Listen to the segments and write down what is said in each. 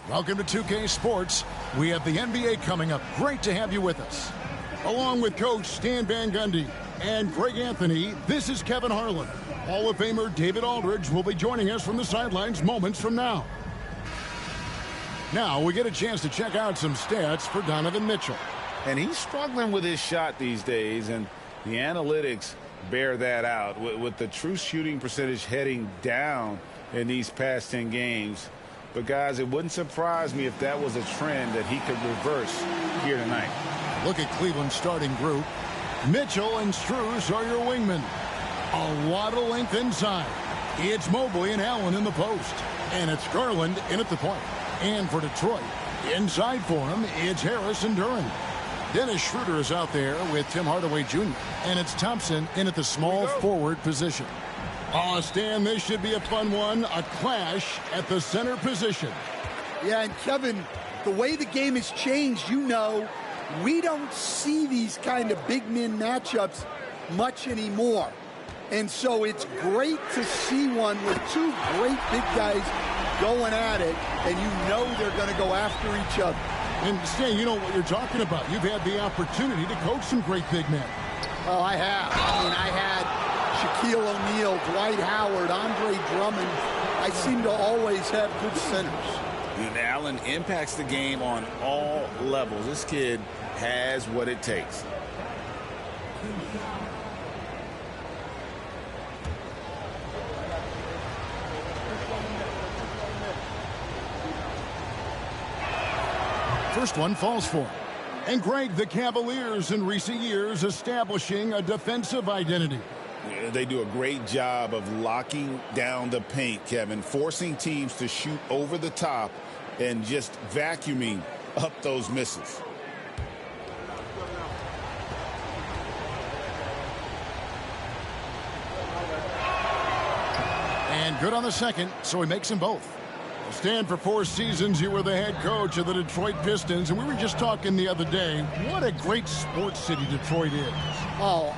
Welcome to 2K Sports. We have the NBA coming up. Great to have you with us. Along with Coach Stan Van Gundy and Greg Anthony, this is Kevin Harlan. Hall of Famer David Aldridge will be joining us from the sidelines moments from now. Now we get a chance to check out some stats for Donovan Mitchell. And he's struggling with his shot these days, and the analytics bear that out with the true shooting percentage heading down in these past 10 games. But, guys, it wouldn't surprise me if that was a trend that he could reverse here tonight. Look at Cleveland's starting group. Mitchell and Strus are your wingmen. A lot of length inside. It's Mobley and Allen in the post. And it's Garland in at the point. And for Detroit, inside for him, it's Harris and Duran. Dennis Schroeder is out there with Tim Hardaway Jr. And it's Thompson in at the small forward position. Oh, Stan, this should be a fun one. A clash at the center position. Yeah, and Kevin, the way the game has changed, we don't see these kind of big men matchups much anymore. And so it's great to see one with two great big guys going at it, and they're going to go after each other. And Stan, you know what you're talking about. You've had the opportunity to coach some great big men. Oh, I have. I had Shaquille O'Neal, Dwight Howard, Andre Drummond. I seem to always have good centers. And Allen impacts the game on all levels. This kid has what it takes. First one falls for him. And Greg, the Cavaliers in recent years establishing a defensive identity. Yeah, they do a great job of locking down the paint, Kevin, forcing teams to shoot over the top and just vacuuming up those misses. And good on the second, so he makes them both. Stan, for 4 seasons, you were the head coach of the Detroit Pistons, and we were just talking the other day, what a great sports city Detroit is. Oh,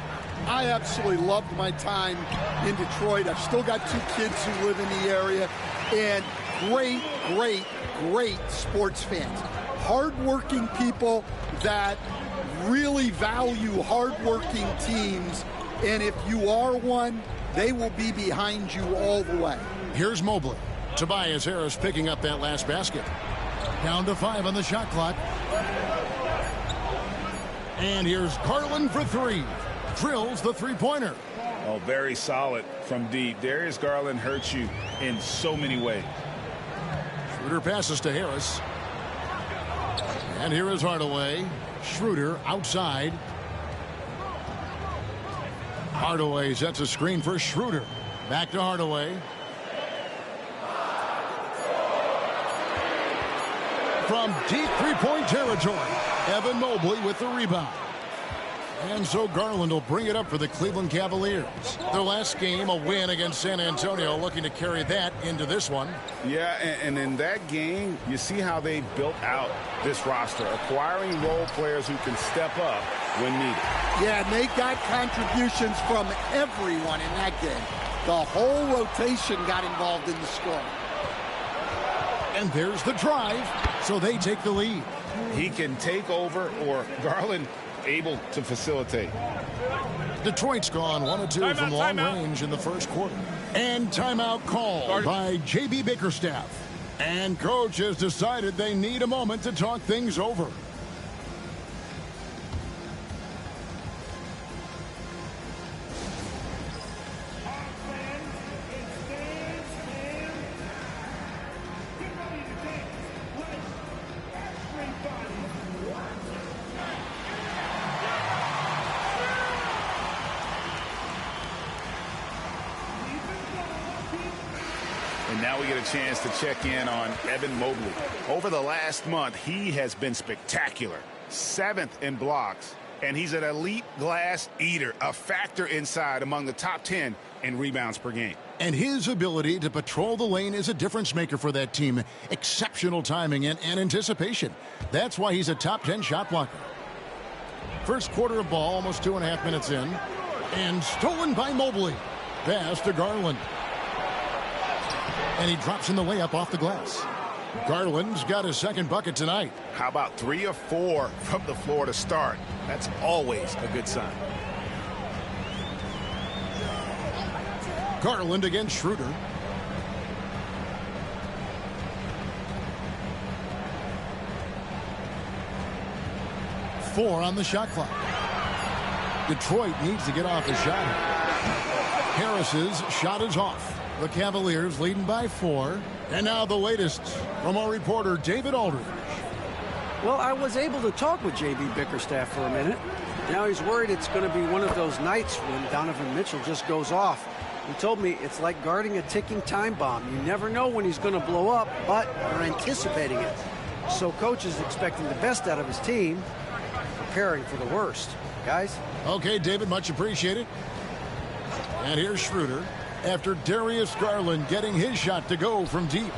I absolutely loved my time in Detroit. I've still got 2 kids who live in the area, and great sports fans. Hardworking people that really value hardworking teams, and if you are one, they will be behind you all the way. Here's Mobley. Tobias Harris picking up that last basket. Down to 5 on the shot clock. And here's Garland for 3. Drills the three-pointer. Oh, very solid from deep. Darius Garland hurts you in so many ways. Schroeder passes to Harris. And here is Hardaway. Schroeder outside. Hardaway sets a screen for Schroeder. Back to Hardaway. From deep three-point territory, Evan Mobley with the rebound. And so Garland will bring it up for the Cleveland Cavaliers. Their last game, a win against San Antonio, looking to carry that into this one. Yeah, and in that game, you see how they built out this roster, acquiring role players who can step up when needed. Yeah, and they got contributions from everyone in that game. The whole rotation got involved in the scoring. And there's the drive, so they take the lead. He can take over, or Garland able to facilitate. Detroit's gone 1 of 2 from long range in the first quarter. And timeout called by J.B. Bickerstaff. And coach has decided they need a moment to talk things over. And now we get a chance to check in on Evan Mobley. Over the last month, he has been spectacular. 7th in blocks, and he's an elite glass eater, a factor inside among the top 10 in rebounds per game. And his ability to patrol the lane is a difference maker for that team. Exceptional timing and anticipation. That's why he's a top 10 shot blocker. First quarter of ball, almost 2.5 minutes in. And stolen by Mobley. Pass to Garland. And he drops in the layup off the glass. Garland's got his second bucket tonight. How about 3 or 4 from the floor to start? That's always a good sign. Garland against Schroeder. Four on the shot clock. Detroit needs to get off the shot. Harris's shot is off. The Cavaliers leading by 4. And now the latest from our reporter, David Aldridge. Well, I was able to talk with J.B. Bickerstaff for a minute. Now he's worried it's going to be one of those nights when Donovan Mitchell just goes off. He told me it's like guarding a ticking time bomb. You never know when he's going to blow up, but you're anticipating it. So coach is expecting the best out of his team, preparing for the worst. Guys? Okay, David, much appreciated. And here's Schroeder after Darius Garland getting his shot to go from deep.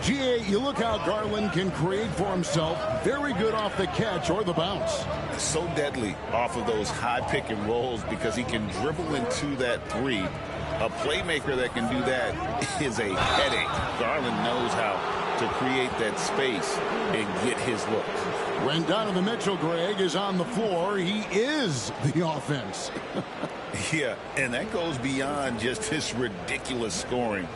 GA, you look how Garland can create for himself. Very good off the catch or the bounce. So deadly off of those high pick and rolls because he can dribble into that 3. A playmaker that can do that is a headache. Garland knows how to create that space and get his look. When Donovan Mitchell, Greg, is on the floor, he is the offense. Yeah, and that goes beyond just his ridiculous scoring.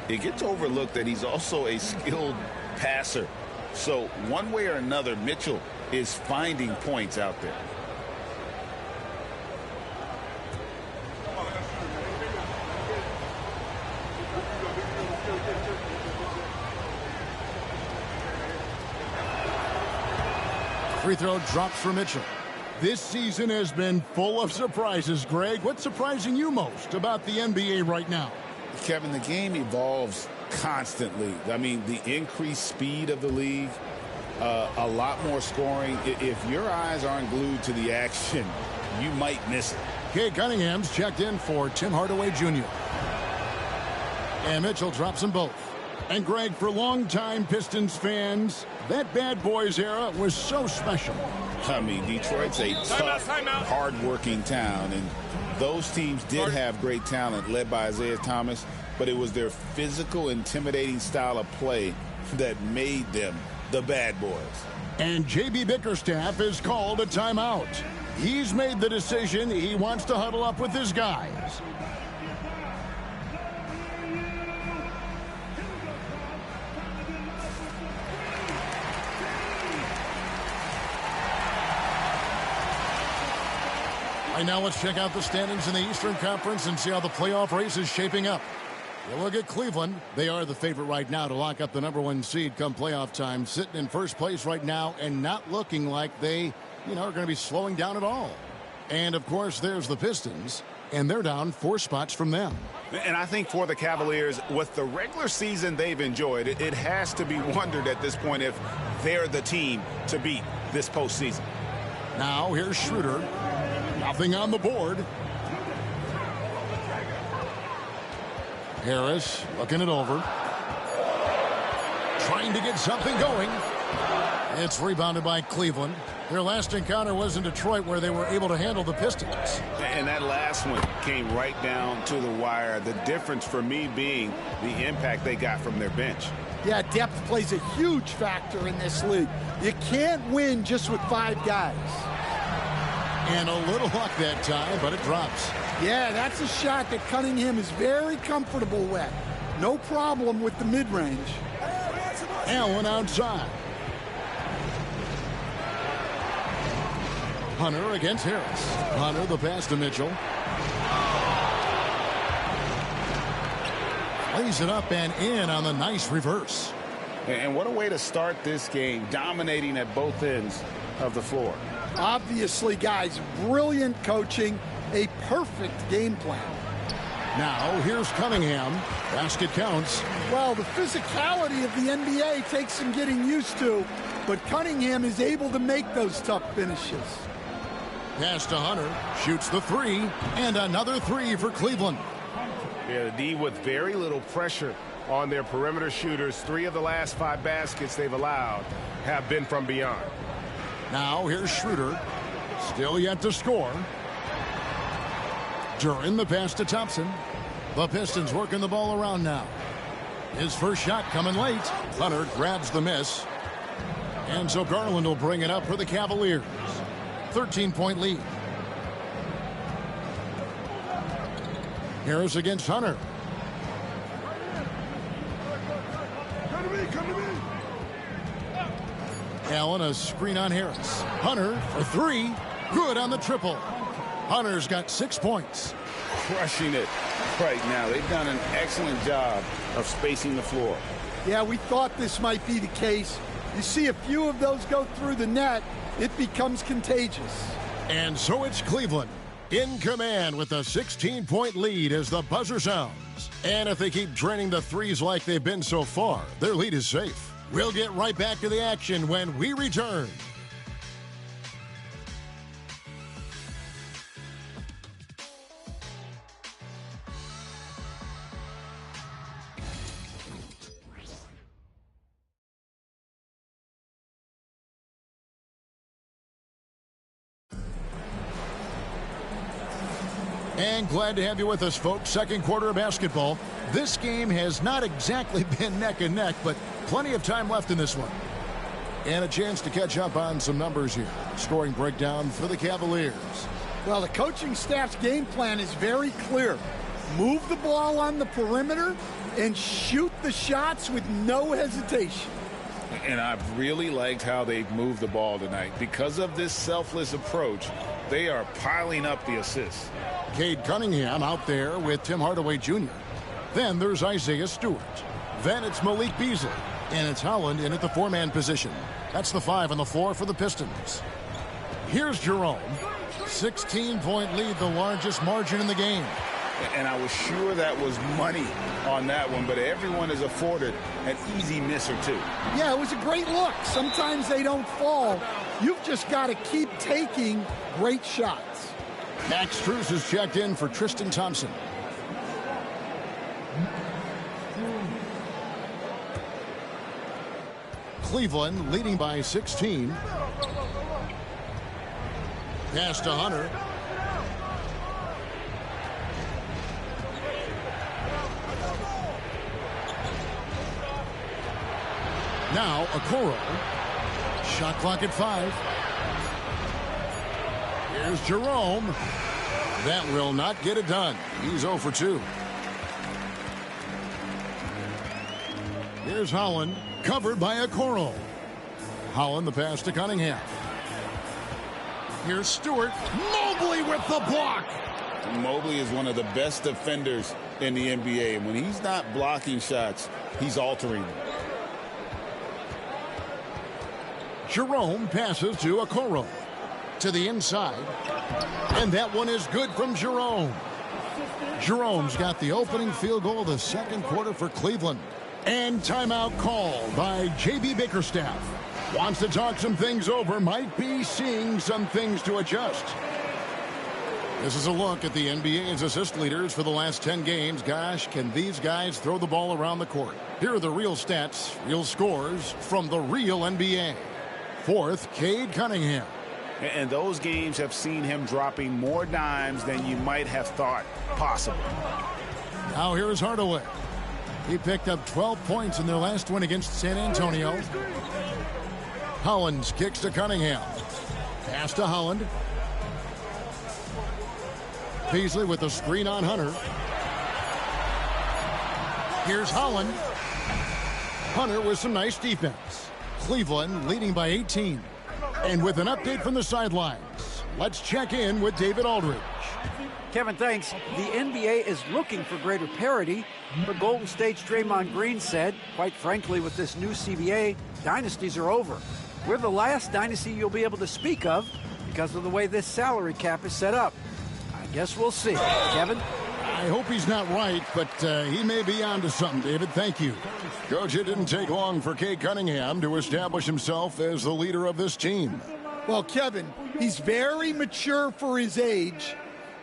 It gets overlooked that he's also a skilled passer. So one way or another, Mitchell is finding points out there. Free throw drops for Mitchell. This season has been full of surprises, Greg. What's surprising you most about the NBA right now? Kevin, the game evolves constantly. I mean, the increased speed of the league, a lot more scoring. If your eyes aren't glued to the action, you might miss it. Kay Cunningham's checked in for Tim Hardaway Jr. And Mitchell drops them both. And Greg, for longtime Pistons fans, that bad boys era was so special. I mean, Detroit's a tough, hard-working town, and those teams did have great talent led by Isaiah Thomas, but it was their physical, intimidating style of play that made them the bad boys. And J.B. Bickerstaff has called a timeout. He's made the decision he wants to huddle up with his guys. Right now, let's check out the standings in the Eastern Conference and see how the playoff race is shaping up. You look at Cleveland. They are the favorite right now to lock up the #1 seed come playoff time, sitting in first place right now and not looking like they, are going to be slowing down at all. And, of course, there's the Pistons, and they're down 4 spots from them. And I think for the Cavaliers, with the regular season they've enjoyed, it has to be wondered at this point if they're the team to beat this postseason. Now, here's Schroeder. Nothing on the board. Harris looking it over. Trying to get something going. It's rebounded by Cleveland. Their last encounter was in Detroit where they were able to handle the Pistons. And that last one came right down to the wire. The difference for me being the impact they got from their bench. Yeah, depth plays a huge factor in this league. You can't win just with 5 guys. And a little luck that time, but it drops. Yeah, that's a shot that Cunningham is very comfortable with. No problem with the mid-range. Allen outside. Hunter against Harris. Hunter the pass to Mitchell. Lays it up and in on the nice reverse. And what a way to start this game, dominating at both ends of the floor. Obviously, guys, brilliant coaching, a perfect game plan. Now, here's Cunningham. Basket counts. Well, the physicality of the NBA takes some getting used to, but Cunningham is able to make those tough finishes. Pass to Hunter. Shoots the 3, and another 3 for Cleveland. Yeah, the D with very little pressure on their perimeter shooters. 3 of the last 5 baskets they've allowed have been from beyond. Now here's Schroeder. Still yet to score. Duran the pass to Thompson. The Pistons working the ball around now. His first shot coming late. Hunter grabs the miss. And so Garland will bring it up for the Cavaliers. 13-point lead. Harris against Hunter. Allen, a screen on Harris. Hunter for three. Good on the triple. Hunter's got 6 points. Crushing it right now. They've done an excellent job of spacing the floor. Yeah, we thought this might be the case. You see a few of those go through the net, it becomes contagious. And so it's Cleveland in command with a 16-point lead as the buzzer sounds. And if they keep draining the threes like they've been so far, their lead is safe. We'll get right back to the action when we return. And glad to have you with us, folks. Second quarter of basketball. This game has not exactly been neck and neck, but plenty of time left in this one. And a chance to catch up on some numbers here. Scoring breakdown for the Cavaliers. Well, the coaching staff's game plan is very clear. Move the ball on the perimeter and shoot the shots with no hesitation. And I've really liked how they've moved the ball tonight. Because of this selfless approach, they are piling up the assists. Cade Cunningham out there with Tim Hardaway Jr. Then there's Isaiah Stewart. Then it's Malik Beasley. And it's Holland in at the four-man position. That's the 5 on the floor for the Pistons. Here's Jerome. 16-point lead, the largest margin in the game. And I was sure that was money on that one, but everyone is afforded an easy miss or two. Yeah, it was a great look. Sometimes they don't fall. You've just got to keep taking great shots. Max Strus is checked in for Tristan Thompson. Cleveland leading by 16. Pass to Hunter. Now Okoro. Shot clock at 5. Here's Jerome. That will not get it done. He's 0 for 2. Here's Holland. Covered by Okoro. Holland the pass to Cunningham. Here's Stewart. Mobley with the block. Mobley is one of the best defenders in the NBA. And when he's not blocking shots, he's altering them. Jerome passes to Okoro. To the inside. And that one is good from Jerome. Jerome's got the opening field goal of the second quarter for Cleveland. And timeout called by J.B. Bickerstaff. Wants to talk some things over. Might be seeing some things to adjust. This is a look at the NBA's assist leaders for the last 10 games. Gosh, can these guys throw the ball around the court? Here are the real stats, real scores from the real NBA. Fourth, Cade Cunningham. And those games have seen him dropping more dimes than you might have thought possible. Now here is Hardaway. He picked up 12 points in their last win against San Antonio. Holland kicks to Cunningham. Pass to Holland. Beasley with the screen on Hunter. Here's Holland. Hunter with some nice defense. Cleveland leading by 18. And with an update from the sidelines, let's check in with David Aldridge. Kevin, thanks. The NBA is looking for greater parity, but Golden State's Draymond Green said, quite frankly, with this new CBA, dynasties are over. We're the last dynasty you'll be able to speak of because of the way this salary cap is set up. I guess we'll see. Kevin? I hope he's not right, but he may be onto something, David. Thank you. Coach, it didn't take long for Cade Cunningham to establish himself as the leader of this team. Well, Kevin, he's very mature for his age.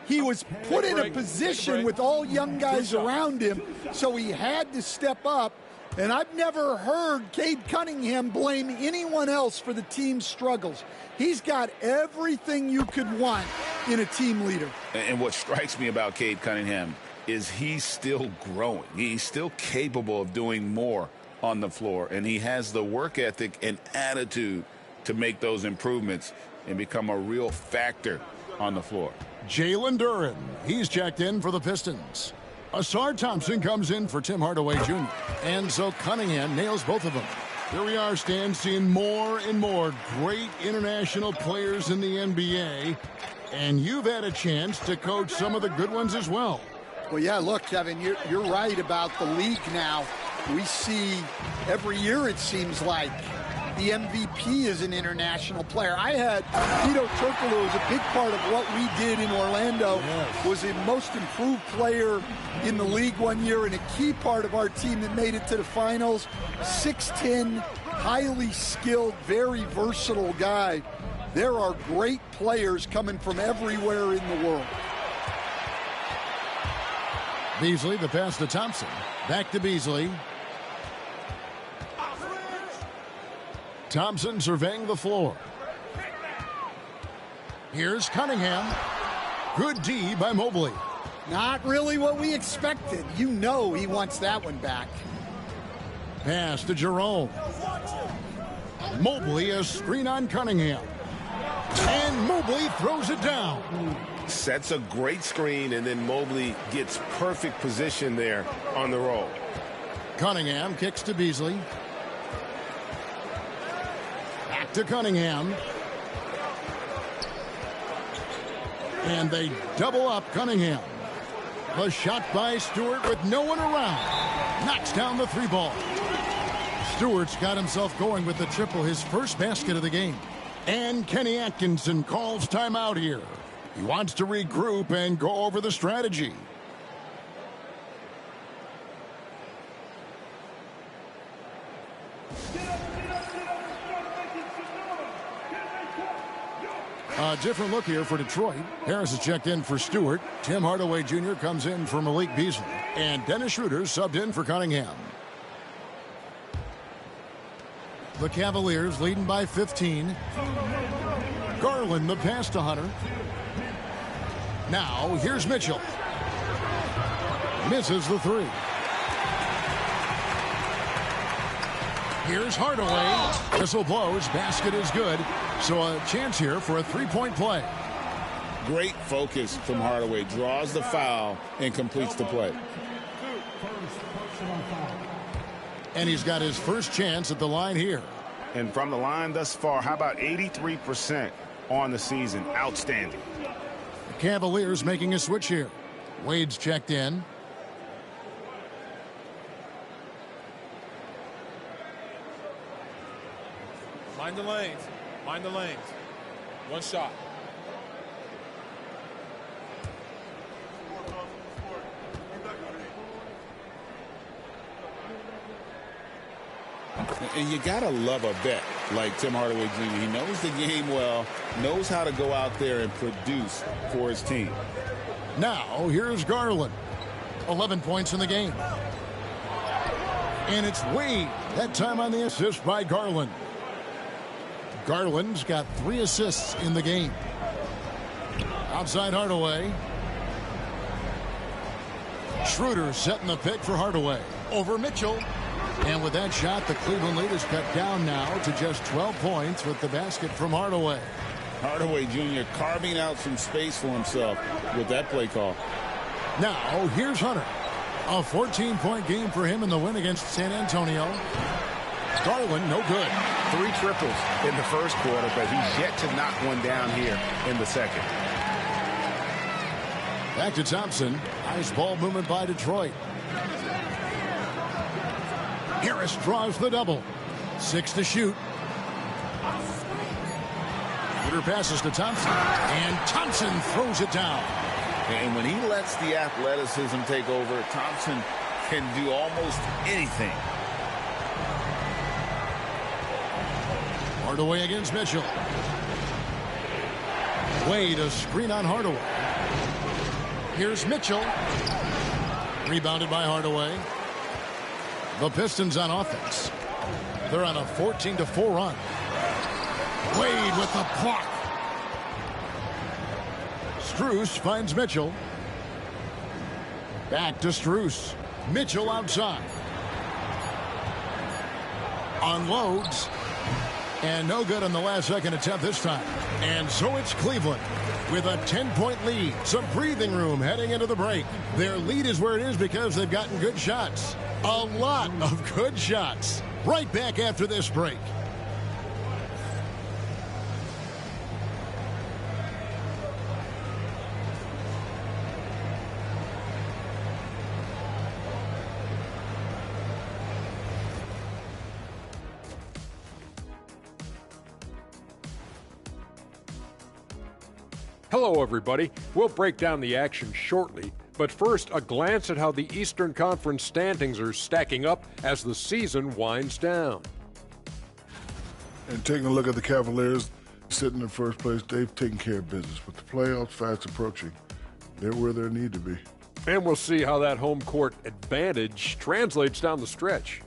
He was put in a position with all young guys around him, so he had to step up. And I've never heard Cade Cunningham blame anyone else for the team's struggles. He's got everything you could want in a team leader. And what strikes me about Cade Cunningham, is he's still growing. He's still capable of doing more on the floor, and he has the work ethic and attitude to make those improvements and become a real factor on the floor. Jalen Duren, he's checked in for the Pistons. Asar Thompson comes in for Tim Hardaway Jr. And so Cunningham nails both of them. Here we are, Stan, seeing more and more great international players in the NBA. And you've had a chance to coach some of the good ones as well. Well, yeah, look, Kevin, you're right about the league now. We see every year, it seems like, the MVP is an international player. I had Vito Turkoglu was a big part of what we did in Orlando. Yes. Was a most improved player in the league one year and a key part of our team that made it to the finals. 6'10", highly skilled, very versatile guy. There are great players coming from everywhere in the world. Beasley, the pass to Thompson. Back to Beasley. Thompson surveying the floor. Here's Cunningham. Good D by Mobley. Not really what we expected. You know he wants that one back. Pass to Jerome. Mobley, a screen on Cunningham. And Mobley throws it down. Sets a great screen, and then Mobley gets perfect position there on the roll. Cunningham kicks to Beasley. Back to Cunningham. And they double up Cunningham. The shot by Stewart with no one around. Knocks down the three ball. Stewart's got himself going with the triple, his first basket of the game. And Kenny Atkinson calls timeout here. He wants to regroup and go over the strategy. A different look here for Detroit. Harris is checked in for Stewart. Tim Hardaway Jr. comes in for Malik Beasley. And Dennis Schroeder subbed in for Cunningham. The Cavaliers leading by 15. Garland the pass to Hunter. Now here's Mitchell. Misses the three. Here's Hardaway. Whistle blows. Basket is good. So a chance here for a three-point play. Great focus from Hardaway. Draws the foul and completes the play. And he's got his first chance at the line here. And from the line thus far, how about 83% on the season? Outstanding. The Cavaliers making a switch here. Wade's checked in. Mind the lanes. Mind the lanes. One shot. And you gotta love a vet like Tim Hardaway Jr. He knows the game well, knows how to go out there and produce for his team. Now here's Garland. 11 points in the game. And it's Wade. That time on the assist by Garland. Garland's got 3 assists in the game. Outside Hardaway. Schroeder setting the pick for Hardaway. Over Mitchell. And with that shot, the Cleveland lead is cut down now to just 12 points with the basket from Hardaway. Hardaway Jr. carving out some space for himself with that play call. Now, here's Hunter. A 14-point game for him in the win against San Antonio. Garland, no good. 3 triples in the first quarter, but he's yet to knock one down here in the second. Back to Thompson. Nice ball movement by Detroit. Harris draws the double. 6 to shoot. Shooter passes to Thompson. And Thompson throws it down. And when he lets the athleticism take over, Thompson can do almost anything. Hardaway against Mitchell. Wade, a screen on Hardaway. Here's Mitchell. Rebounded by Hardaway. The Pistons on offense. They're on a 14-4 run. Wade with the block. Strus finds Mitchell. Back to Strus. Mitchell outside. Unloads. And no good on the last second attempt this time. And so it's Cleveland with a 10-point lead. Some breathing room heading into the break. Their lead is where it is because they've gotten good shots. A lot of good shots. Right back after this break. Hello, everybody. We'll break down the action shortly, but first, a glance at how the Eastern Conference standings are stacking up as the season winds down. And taking a look at the Cavaliers sitting in first place, they've taken care of business. With the playoffs fast approaching, they're where they need to be. And we'll see how that home court advantage translates down the stretch.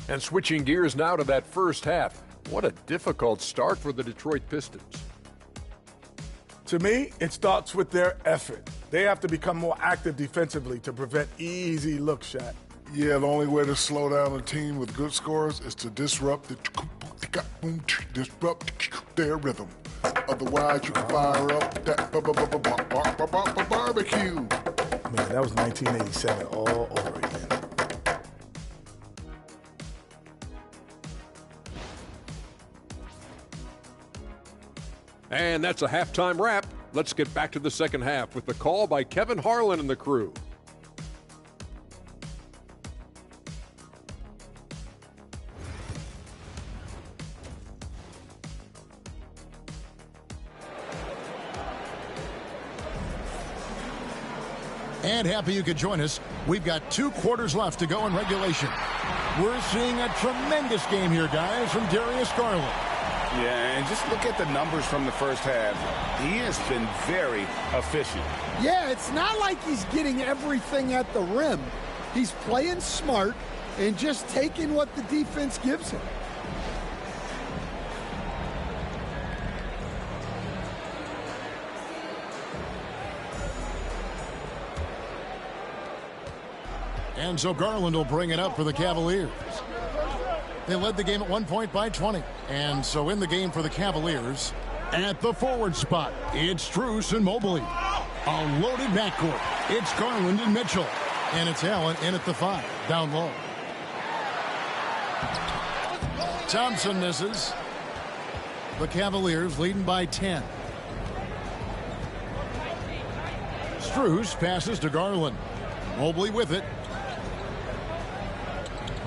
And switching gears now to that first half, what a difficult start for the Detroit Pistons. To me, it starts with their effort. They have to become more active defensively to prevent easy look shot. Yeah, the only way to slow down a team with good scores is to disrupt their rhythm. Otherwise, you can fire up that barbecue. Man, that was 1987 all over again. And that's a halftime wrap. Let's get back to the second half with the call by Kevin Harlan and the crew. And happy you could join us. We've got 2 quarters left to go in regulation. We're seeing a tremendous game here, guys, from Darius Garland. Yeah, and just look at the numbers from the first half. He has been very efficient. Yeah, it's not like he's getting everything at the rim. He's playing smart and just taking what the defense gives him. And so Garland will bring it up for the Cavaliers. They led the game at 1 point by 20. And so in the game for the Cavaliers, at the forward spot, it's Strus and Mobley. A loaded backcourt. It's Garland and Mitchell. And it's Allen in at the 5, down low. Thompson misses. The Cavaliers leading by 10. Strus passes to Garland. Mobley with it.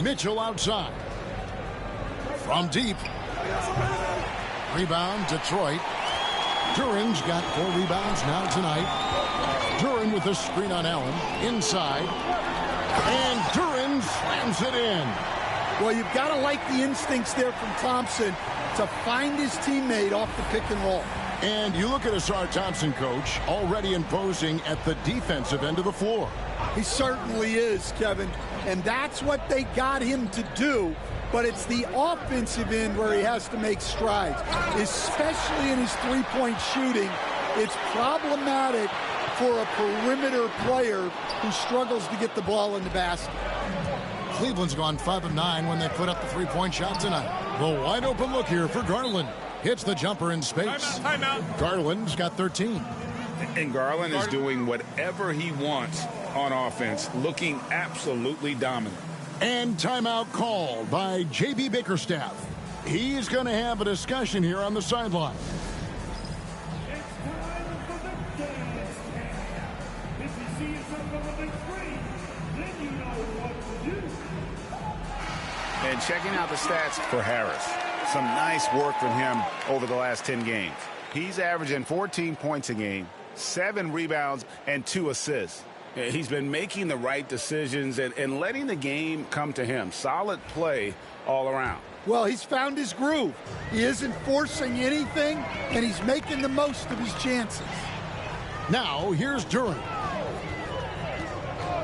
Mitchell outside. From deep. Rebound, Detroit. Duran's got 4 rebounds now tonight. Duran with a screen on Allen. Inside. And Duran slams it in. Well, you've got to like the instincts there from Thompson to find his teammate off the pick and roll. And you look at Asar Thompson, coach, already imposing at the defensive end of the floor. He certainly is, Kevin. And that's what they got him to do. But it's the offensive end where he has to make strides, especially in his three-point shooting. It's problematic for a perimeter player who struggles to get the ball in the basket. Cleveland's gone 5 of 9 when they put up the three-point shot tonight. The wide open look here for Garland. Hits the jumper in space. Timeout. Garland's got 13. And Garland is doing whatever he wants on offense, looking absolutely dominant. And timeout called by J.B. Bickerstaff. He's going to have a discussion here on the sideline. And checking out the stats for Harris. Some nice work from him over the last 10 games. He's averaging 14 points a game, 7 rebounds, and 2 assists. He's been making the right decisions and letting the game come to him. Solid play all around. Well, he's found his groove. He isn't forcing anything, and he's making the most of his chances. Now, here's Duran.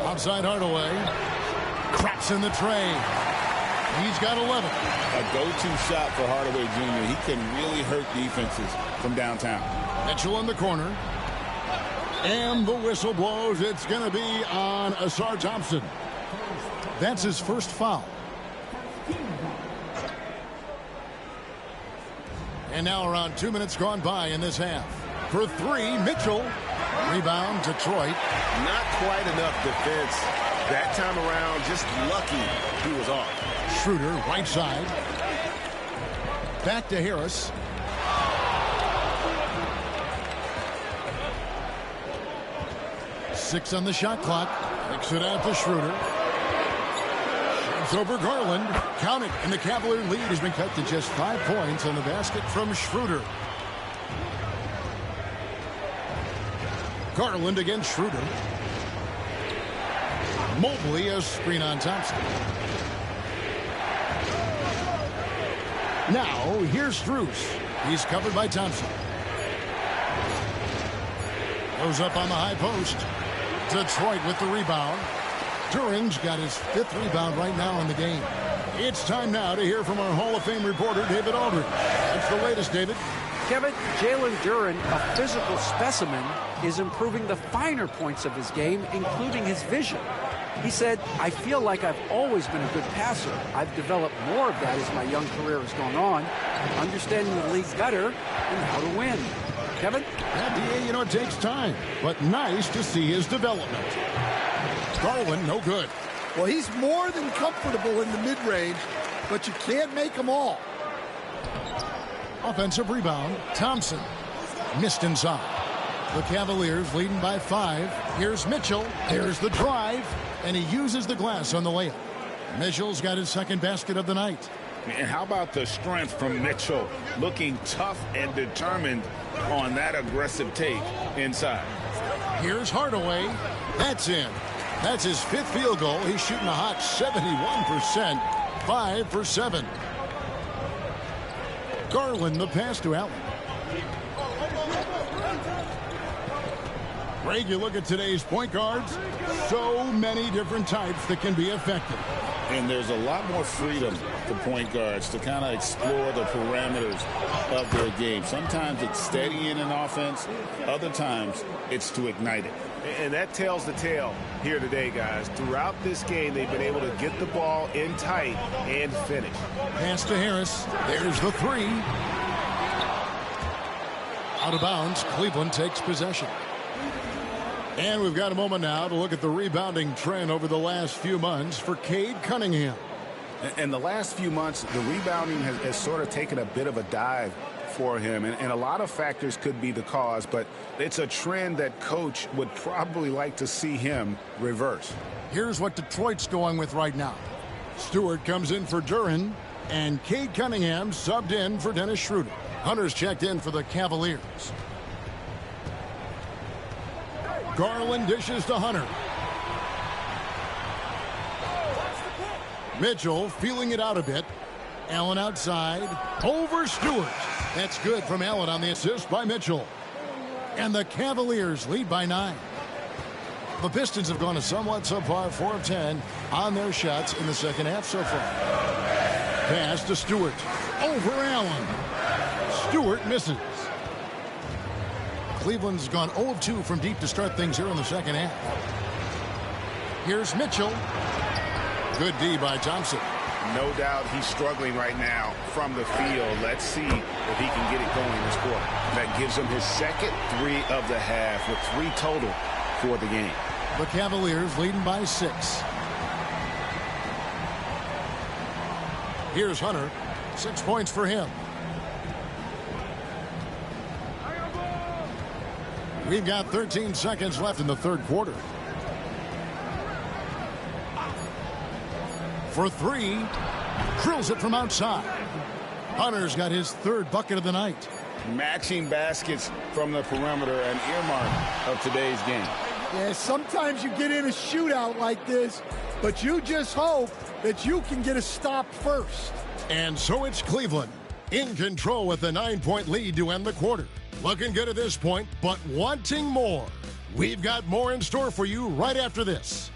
Outside Hardaway. Cracks in the tray. He's got 11. A go-to shot for Hardaway Jr. He can really hurt defenses from downtown. Mitchell in the corner. And the whistle blows. It's going to be on Asar Thompson. That's his first foul. And now around 2 minutes gone by in this half. For three, Mitchell. Rebound, Detroit. Not quite enough defense that time around. Just lucky he was off. Schroeder, right side. Back to Harris. Six on the shot clock. Kicks it out to Schroeder. Shoots over Garland. Count it. And the Cavalier lead has been cut to just 5 points on the basket from Schroeder. Garland against Schroeder. Mobley, a screen on Thompson. Now, here's Strus. He's covered by Thompson. Goes up on the high post. Detroit with the rebound. Duren's got his 5th rebound right now in the game. It's time now to hear from our Hall of Fame reporter, David Aldridge. That's the latest, David. Kevin, Jalen Duren, a physical specimen, is improving the finer points of his game, including his vision. He said, I feel like I've always been a good passer. I've developed more of that as my young career has gone on, understanding the league better and how to win. Kevin? Yeah, DA, you know, it takes time, but nice to see his development. Garland, no good. Well, he's more than comfortable in the mid-range, but you can't make them all. Offensive rebound. Thompson missed inside. The Cavaliers leading by 5. Here's Mitchell. There's the drive, and he uses the glass on the layup. Mitchell's got his 2nd basket of the night. And how about the strength from Mitchell? Looking tough and determined on that aggressive take inside. Here's Hardaway. That's in. That's his 5th field goal. He's shooting a hot 71%. 5 for 7. Garland, the pass to Allen. Greg, you look at today's point guards, so many different types that can be effective. And there's a lot more freedom for point guards to kind of explore the parameters of their game. Sometimes it's steadying an offense. Other times it's to ignite it. And that tells the tale here today, guys. Throughout this game, they've been able to get the ball in tight and finish. Pass to Harris. There's the 3. Out of bounds. Cleveland takes possession. And we've got a moment now to look at the rebounding trend over the last few months for Cade Cunningham. In the last few months, the rebounding has sort of taken a bit of a dive for him, and a lot of factors could be the cause, but it's a trend that coach would probably like to see him reverse. Here's what Detroit's going with right now. Stewart comes in for Duren, and Cade Cunningham subbed in for Dennis Schroeder. Hunter's checked in for the Cavaliers. Garland dishes to Hunter. Mitchell feeling it out a bit. Allen outside. Over Stewart. That's good from Allen on the assist by Mitchell. And the Cavaliers lead by 9. The Pistons have gone a somewhat subpar 4 of 10 on their shots in the second half so far. Pass to Stewart. Over Allen. Stewart misses. Cleveland's gone 0 of 2 from deep to start things here in the second half. Here's Mitchell. Good D by Thompson. No doubt he's struggling right now from the field. Let's see if he can get it going this quarter. That gives him his second 3 of the half with 3 total for the game. The Cavaliers leading by 6. Here's Hunter. 6 points for him. We've got 13 seconds left in the third quarter. For 3, drills it from outside. Hunter's got his 3rd bucket of the night. Matching baskets from the perimeter, an earmark of today's game. Yeah, sometimes you get in a shootout like this, but you just hope that you can get a stop first. And so it's Cleveland in control with a 9-point lead to end the quarter. Looking good at this point, but wanting more. We've got more in store for you right after this.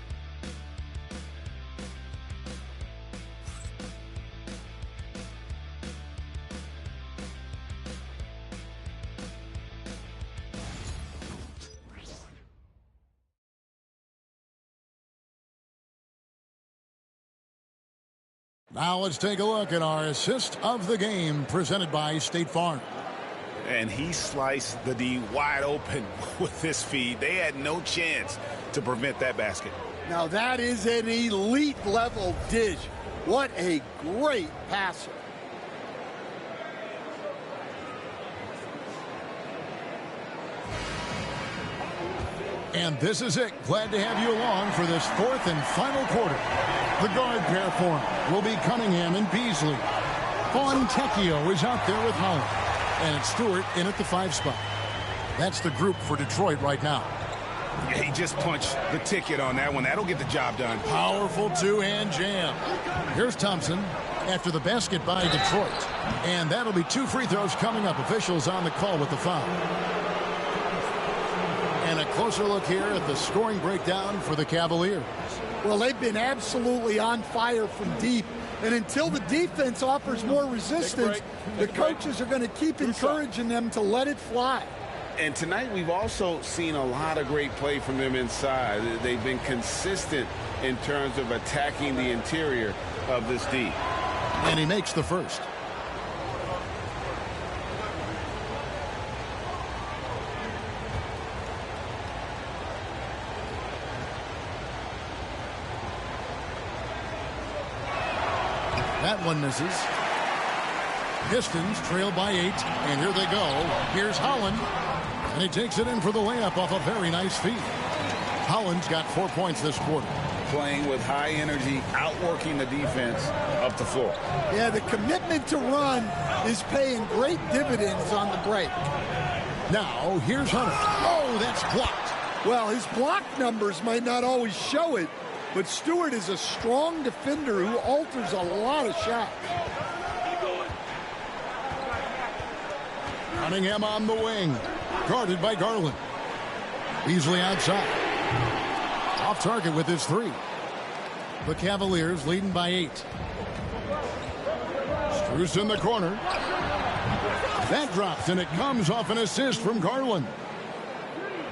Now let's take a look at our assist of the game presented by State Farm. And he sliced the D wide open with this feed. They had no chance to prevent that basket. Now that is an elite level dish. What a great passer. And this is it. Glad to have you along for this fourth and final quarter. The guard pair for him will be Cunningham and Beasley. Fontecchio is out there with Holland. And it's Stewart in at the 5 spot. That's the group for Detroit right now. Yeah, he just punched the ticket on that one. That'll get the job done. Powerful two-hand jam. Here's Thompson after the basket by Detroit. And that'll be 2 free throws coming up. Officials on the call with the foul. And a closer look here at the scoring breakdown for the Cavaliers. Well, they've been absolutely on fire from deep. And until the defense offers more resistance, the coaches are going to keep encouraging them to let it fly. And tonight we've also seen a lot of great play from them inside. They've been consistent in terms of attacking the interior of this D. And he makes the first. That one misses. Pistons trail by 8, and here they go. Here's Holland, and he takes it in for the layup off a very nice feed. Holland's got 4 points this quarter. Playing with high energy, outworking the defense up the floor. Yeah, the commitment to run is paying great dividends on the break. Now, here's Hunter. Oh, that's blocked. Well, his block numbers might not always show it, but Stewart is a strong defender who alters a lot of shots. Cunningham on the wing. Guarded by Garland. Beasley outside. Off target with his 3. The Cavaliers leading by 8. Strus in the corner. That drops, and it comes off an assist from Garland.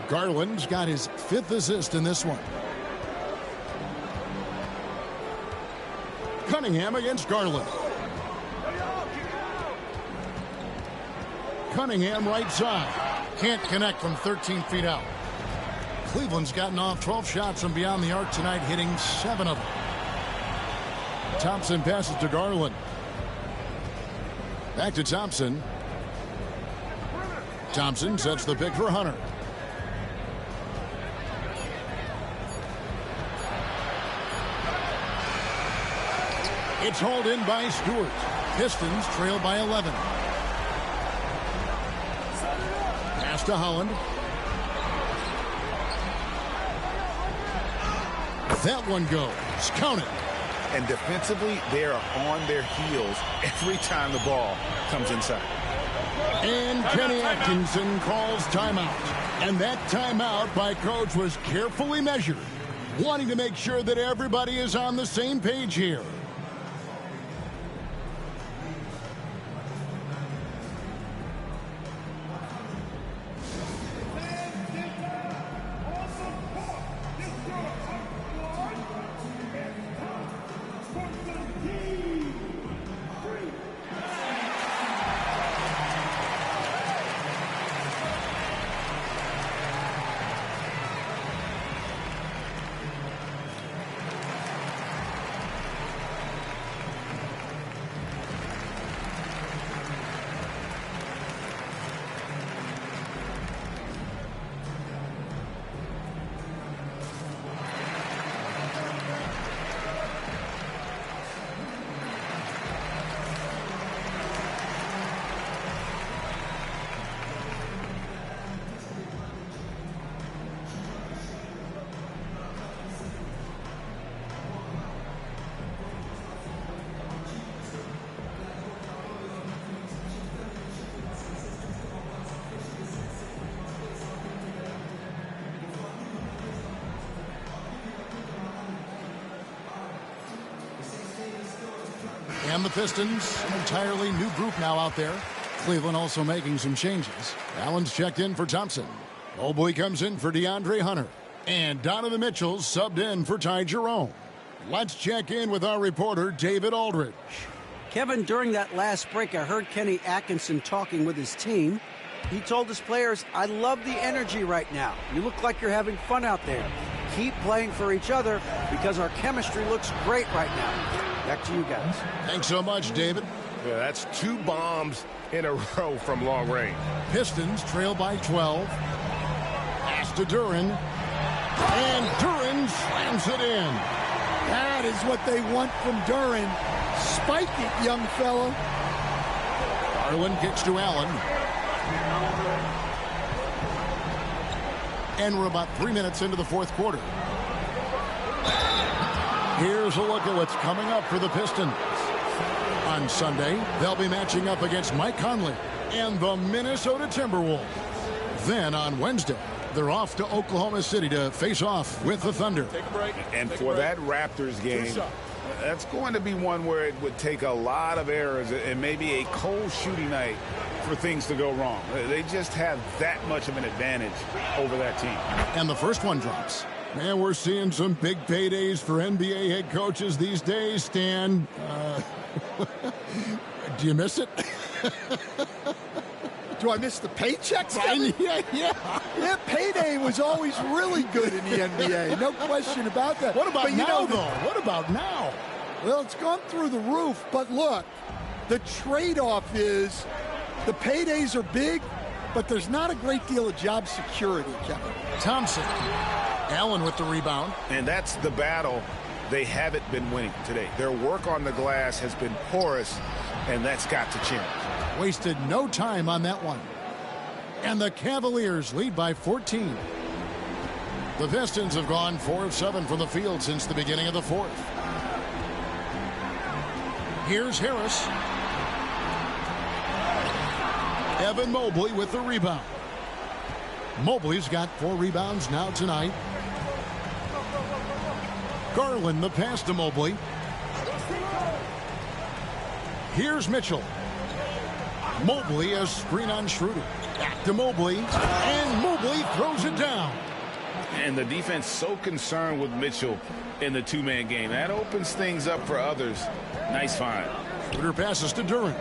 Garland's got his 5th assist in this one. Cunningham against Garland. Cunningham right side. Can't connect from 13 feet out. Cleveland's gotten off 12 shots from beyond the arc tonight, hitting 7 of them. Thompson passes to Garland. Back to Thompson. Thompson sets the pick for Hunter. It's hauled in by Stewart. Pistons trail by 11. Pass to Holland. That one goes. Count it. And defensively, they are on their heels every time the ball comes inside. And Kenny Atkinson calls timeout. And that timeout by coach was carefully measured, wanting to make sure that everybody is on the same page here. And the Pistons, an entirely new group now out there. Cleveland also making some changes. Allen's checked in for Thompson. Mobley comes in for DeAndre Hunter. And Donovan Mitchell subbed in for Ty Jerome. Let's check in with our reporter, David Aldridge. Kevin, during that last break, I heard Kenny Atkinson talking with his team. He told his players, I love the energy right now. You look like you're having fun out there. Keep playing for each other because our chemistry looks great right now. Back to you guys. Thanks so much, David. Yeah, that's 2 bombs in a row from long range. Pistons trail by 12. Pass to Duren. And Duren slams it in. That is what they want from Duren. Spike it, young fella. Garland kicks to Allen. And we're about 3 minutes into the fourth quarter. Here's a look at what's coming up for the Pistons. On Sunday, they'll be matching up against Mike Conley and the Minnesota Timberwolves. Then on Wednesday, they're off to Oklahoma City to face off with the Thunder. Take a break. And for that Raptors game, that's going to be one where it would take a lot of errors and maybe a cold shooting night for things to go wrong. They just have that much of an advantage over that team. And the first one drops. Man, we're seeing some big paydays for NBA head coaches these days, Stan. Do you miss it? Do I miss the paychecks? Yeah. Payday was always really good in the NBA. No question about that. What about but now, though? What about now? Well, it's gone through the roof. But look, the trade-off is the paydays are big, but there's not a great deal of job security, Kevin. Thompson. Allen with the rebound. And that's the battle they haven't been winning today. Their work on the glass has been porous, and that's got to change. Wasted no time on that one. And the Cavaliers lead by 14. The Pistons have gone 4 of 7 from the field since the beginning of the fourth. Here's Harris. Evan Mobley with the rebound. Mobley's got 4 rebounds now tonight. Garland the pass to Mobley. Here's Mitchell. Mobley a screen on Schroeder. Back to Mobley. And Mobley throws it down. And the defense so concerned with Mitchell in the 2-man game. That opens things up for others. Nice find. Schroeder passes to Duren.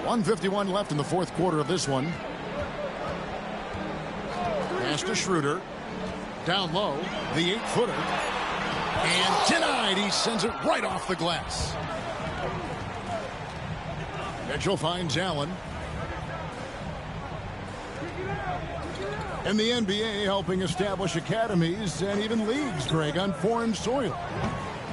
1:51 left in the fourth quarter of this one. Pass to Schroeder. Down low. The 8-footer. And denied. He sends it right off the glass. Mitchell finds Allen. And the NBA helping establish academies and even leagues, Greg, on foreign soil.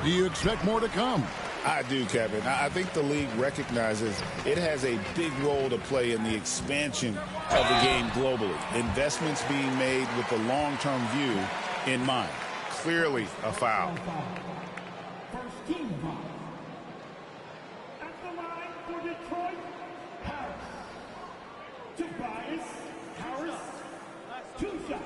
Do you expect more to come? I do, Kevin. I think the league recognizes it has a big role to play in the expansion of the game globally. Investments being made with the long-term view in mind. Clearly a foul. First team foul. At the line for Detroit, Harris. Tobias Harris. 2 shots.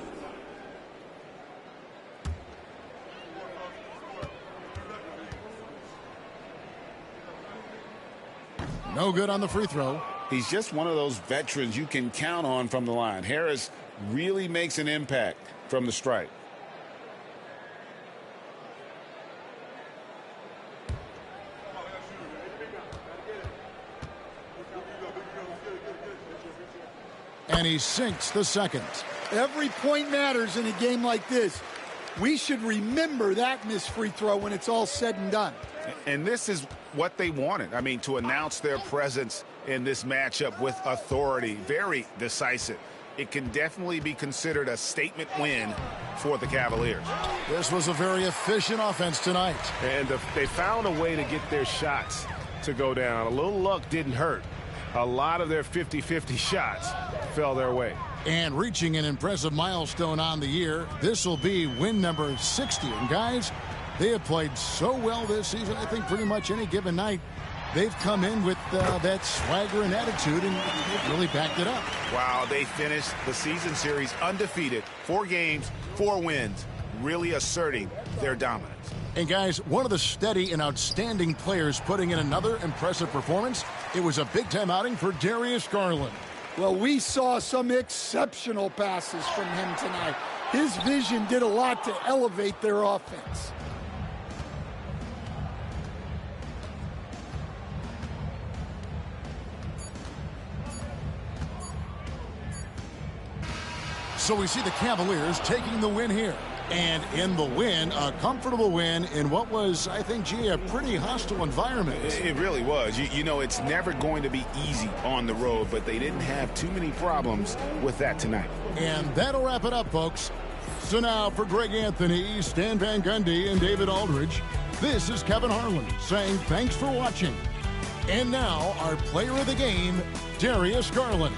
No good on the free throw. He's just one of those veterans you can count on from the line. Harris really makes an impact from the stripe. And he sinks the second. Every point matters in a game like this. We should remember that missed free throw when it's all said and done. And this is what they wanted. I mean, to announce their presence in this matchup with authority, very decisive. It can definitely be considered a statement win for the Cavaliers. This was a very efficient offense tonight. And they found a way to get their shots to go down. A little luck didn't hurt. A lot of their 50-50 shots fell their way. And reaching an impressive milestone on the year, this will be win number 60. And guys, they have played so well this season. I think pretty much any given night, they've come in with that swagger and attitude, and they've really backed it up. Wow, they finished the season series undefeated. 4 games, 4 wins, really asserting their dominance. And guys, one of the steady and outstanding players putting in another impressive performance. It was a big-time outing for Darius Garland. Well, we saw some exceptional passes from him tonight. His vision did a lot to elevate their offense. So we see the Cavaliers taking the win here. And in the win, a comfortable win in what was, I think, G, a pretty hostile environment. It really was. You know, it's never going to be easy on the road, but they didn't have too many problems with that tonight. And that'll wrap it up, folks. So now for Greg Anthony, Stan Van Gundy, and David Aldridge, this is Kevin Harlan saying thanks for watching. And now our player of the game, Darius Garland.